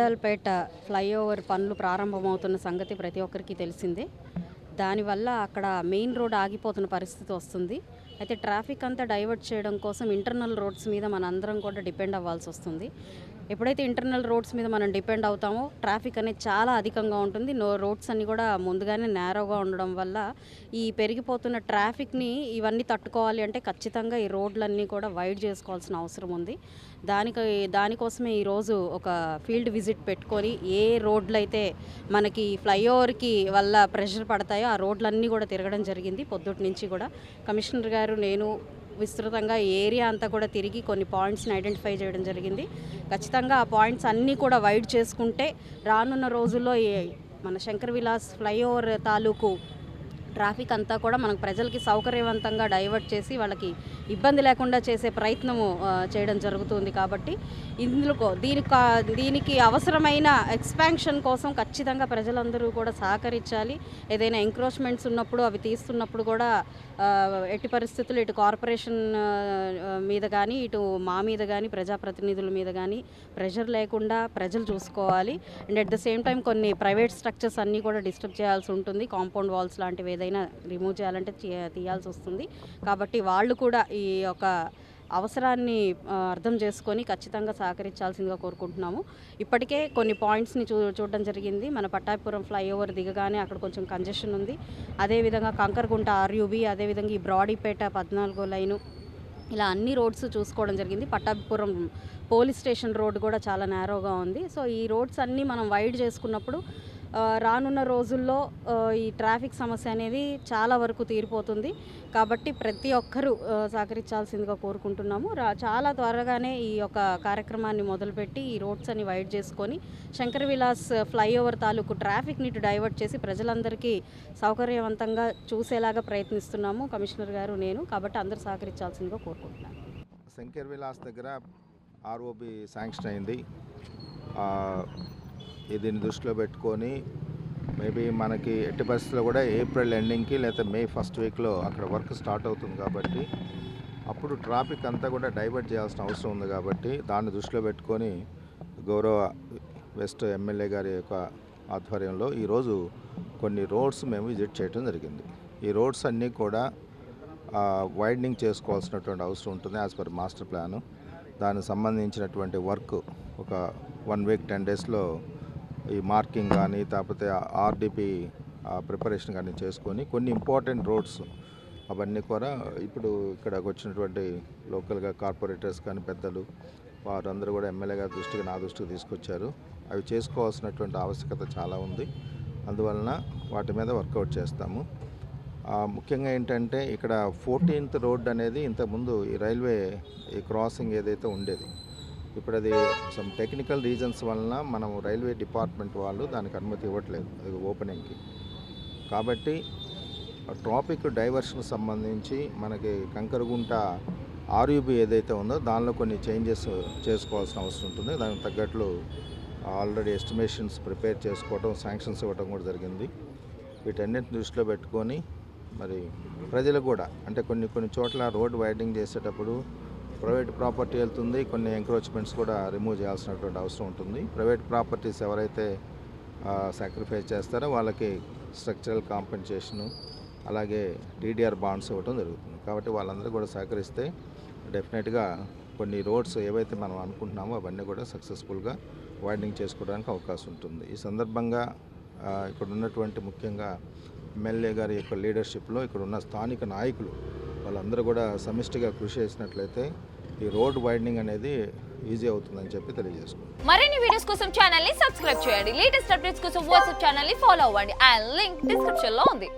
జగిత్యాలపేట flyover పనులు ప్రారంభమవుతున్న సంగతి ప్రతి ఒక్కరికి తెలిసిందే. దానివల్ల అక్కడ మెయిన్ రోడ్ ఆగిపోతున్న పరిస్థితి వస్తుంది. అయితే ట్రాఫిక్ అంతా డైవర్ట్ చేయడం కోసం ఇంటర్నల్ రోడ్స్ మీద మనందరం కూడా డిపెండ్ అవ్వాల్సి వస్తుంది. ఎప్పుడైతే ఇంటర్నల్ రోడ్స్ మీద మనం డిపెండ్ అవుతామో ట్రాఫిక్ అనేది చాలా అధికంగా ఉంటుంది. రోడ్స్ అన్నీ కూడా ముందుగానే నేరోగా ఉండడం వల్ల ఈ పెరిగిపోతున్న ట్రాఫిక్ని ఇవన్నీ తట్టుకోవాలి అంటే ఖచ్చితంగా ఈ రోడ్లన్నీ కూడా వైడ్ చేసుకోవాల్సిన అవసరం ఉంది. దానికోసమే ఈరోజు ఒక ఫీల్డ్ విజిట్ పెట్టుకొని ఏ రోడ్లు అయితే మనకి ఫ్లైఓవర్కి వల్ల ప్రెషర్ పడతాయో ఆ రోడ్లన్నీ కూడా తిరగడం జరిగింది. పొద్దుటి నుంచి కూడా కమిషనర్ గారు నేను విస్తృతంగా ఏరియా అంతా కూడా తిరిగి కొన్ని పాయింట్స్ని ఐడెంటిఫై చేయడం జరిగింది. ఖచ్చితంగా ఆ పాయింట్స్ అన్నీ కూడా వైడ్ చేసుకుంటే రానున్న రోజుల్లో మన శంకర్ విలాస్ ఫ్లైఓవర్ తాలూకు ట్రాఫిక్ అంతా కూడా మనకు ప్రజలకి సౌకర్యవంతంగా డైవర్ట్ చేసి వాళ్ళకి ఇబ్బంది లేకుండా చేసే ప్రయత్నము చేయడం జరుగుతుంది. కాబట్టి ఇందులో దీనికి అవసరమైన ఎక్స్పాన్షన్ కోసం ఖచ్చితంగా ప్రజలందరూ కూడా సహకరించాలి. ఏదైనా ఎంక్రోచ్మెంట్స్ ఉన్నప్పుడు అవి తీస్తున్నప్పుడు కూడా ఎట్టి పరిస్థితులు ఇటు కార్పొరేషన్ మీద కానీ ఇటు మా మీద కానీ ప్రజాప్రతినిధుల మీద కానీ ప్రెషర్ లేకుండా ప్రజలు చూసుకోవాలి. And at the same time కొన్ని ప్రైవేట్ స్ట్రక్చర్స్ అన్నీ కూడా డిస్టర్బ్ చేయాల్సి ఉంటుంది. కాంపౌండ్ వాల్స్ లాంటివి ఏదైనా రిమూవ్ చేయాలంటే తీయాల్సి వస్తుంది. కాబట్టి వాళ్ళు కూడా ఈ యొక్క అవసరాన్ని అర్థం చేసుకొని ఖచ్చితంగా సహకరించాల్సిందిగా కోరుకుంటున్నాము. ఇప్పటికే కొన్ని పాయింట్స్ని చూడడం జరిగింది. మన పట్టాభిపురం ఫ్లైఓవర్ దిగగానే అక్కడ కొంచెం కంజెషన్ ఉంది. అదేవిధంగా కంకరగుంట ఆర్యూబీ, అదేవిధంగా ఈ బ్రాడీపేట 14వ లైను, ఇలా అన్ని రోడ్స్ చూసుకోవడం జరిగింది. పట్టాభిపురం పోలీస్ స్టేషన్ రోడ్డు కూడా చాలా నేరోగా ఉంది. సో ఈ రోడ్స్ అన్నీ మనం వైడ్ చేసుకున్నప్పుడు రానున్న రోజుల్లో ఈ ట్రాఫిక్ సమస్య అనేది చాలా వరకు తీరిపోతుంది. కాబట్టి ప్రతి ఒక్కరూ సహకరించాల్సిందిగా కోరుకుంటున్నాము. చాలా త్వరగానే ఈ యొక్క కార్యక్రమాన్ని మొదలుపెట్టి ఈ రోడ్స్ అన్ని వైడ్ చేసుకొని శంకర్ విలాస్ ఫ్లైఓవర్ తాలూకు ట్రాఫిక్ని డైవర్ట్ చేసి ప్రజలందరికీ సౌకర్యవంతంగా చూసేలాగా ప్రయత్నిస్తున్నాము కమిషనర్ గారు నేను. కాబట్టి అందరూ సహకరించాల్సిందిగా కోరుకుంటున్నాను. శంకర్ విలాస్ దగ్గర ఆర్ఓబి శాంక్షన్ అయింది. దీన్ని దృష్టిలో పెట్టుకొని మేబీ మనకి ఎట్టి పరిస్థితుల్లో కూడా ఏప్రిల్ ఎండింగ్కి లేదా మే ఫస్ట్ వీక్లో అక్కడ వర్క్ స్టార్ట్ అవుతుంది. కాబట్టి అప్పుడు ట్రాఫిక్ అంతా కూడా డైవర్ట్ చేయాల్సిన అవసరం ఉంది. కాబట్టి దాన్ని దృష్టిలో పెట్టుకొని గౌరవ వెస్ట్ ఎమ్మెల్యే గారి యొక్క ఆధ్వర్యంలో ఈరోజు కొన్ని రోడ్స్ మేము విజిట్ చేయడం జరిగింది. ఈ రోడ్స్ అన్నీ కూడా వైడనింగ్ చేసుకోవాల్సినటువంటి అవసరం ఉంటుంది యాజ్ పర్ మాస్టర్ ప్లాను. దానికి సంబంధించినటువంటి వర్క్ ఒక 1 వీక్ 10 డేస్లో ఈ మార్కింగ్ కానీ లేకపోతే ఆర్డిపి ప్రిపరేషన్ కానీ చేసుకొని కొన్ని ఇంపార్టెంట్ రోడ్స్ అవన్నీ కూడా ఇప్పుడు ఇక్కడికి వచ్చినటువంటి లోకల్గా కార్పొరేటర్స్ కానీ పెద్దలు వారందరూ కూడా ఎమ్మెల్యే గారి దృష్టికి నా దృష్టికి తీసుకొచ్చారు. అవి చేసుకోవాల్సినటువంటి ఆవశ్యకత చాలా ఉంది. అందువలన వాటి మీద వర్కౌట్ చేస్తాము. ముఖ్యంగా ఏంటంటే ఇక్కడ 14th రోడ్ అనేది ఇంతకుముందు ఈ రైల్వే ఈ క్రాసింగ్ ఏదైతే ఉండేది, ఇప్పుడు అది సమ్ టెక్నికల్ రీజన్స్ వలన మనం రైల్వే డిపార్ట్మెంట్ వాళ్ళు దానికి అనుమతి ఇవ్వట్లేదు అది ఓపెనింగ్కి. కాబట్టి ట్రాఫిక్ డైవర్షన్ సంబంధించి మనకి కంకరగుంట ఆర్యూబీ ఏదైతే ఉందో దానిలో కొన్ని చేంజెస్ చేసుకోవాల్సిన అవసరం ఉంటుంది. దానికి తగ్గట్లు ఆల్రెడీ ఎస్టిమేషన్స్ ప్రిపేర్ చేసుకోవడం, శాంక్షన్స్ ఇవ్వడం కూడా జరిగింది. వీటన్నిటిని దృష్టిలో పెట్టుకొని మరి ప్రజలు కూడా అంటే కొన్ని చోట్ల రోడ్ వైడనింగ్ చేసేటప్పుడు ప్రైవేట్ ప్రాపర్టీ వెళ్తుంది, కొన్ని ఎంక్రోచ్మెంట్స్ కూడా రిమూవ్ చేయాల్సినటువంటి అవసరం ఉంటుంది. ప్రైవేట్ ప్రాపర్టీస్ ఎవరైతే సాక్రిఫైస్ చేస్తారో వాళ్ళకి స్ట్రక్చరల్ కాంపెన్సేషను అలాగే టీడీఆర్ బాండ్స్ ఇవ్వడం జరుగుతుంది. కాబట్టి వాళ్ళందరూ కూడా సహకరిస్తే డెఫినెట్గా కొన్ని రోడ్స్ ఏవైతే మనం అనుకుంటున్నామో అవన్నీ కూడా సక్సెస్ఫుల్గా వైడనింగ్ చేసుకోవడానికి అవకాశం ఉంటుంది. ఈ సందర్భంగా ఇక్కడ ఉన్నటువంటి ముఖ్యంగా ఎమ్మెల్యే గారి యొక్క లీడర్షిప్లో ఇక్కడ ఉన్న స్థానిక నాయకులు వాళ్ళందరూ కూడా సమిష్టిగా కృషి చేసినట్లయితే ఈ రోడ్ వైడనింగ్ అనేది ఈజీ అవుతుందని చెప్పి తెలియజేసుకుంటాం. మరిన్ని వీడియోస్ కోసం ఛానల్ ని సబ్స్క్రైబ్ చేయండి. లేటెస్ట్ అప్డేట్స్ కోసం వాట్సాప్ ఛానల్ ని ఫాలో అవ్వండి. ఆ లింక్ డిస్క్రిప్షన్ లో ఉంది.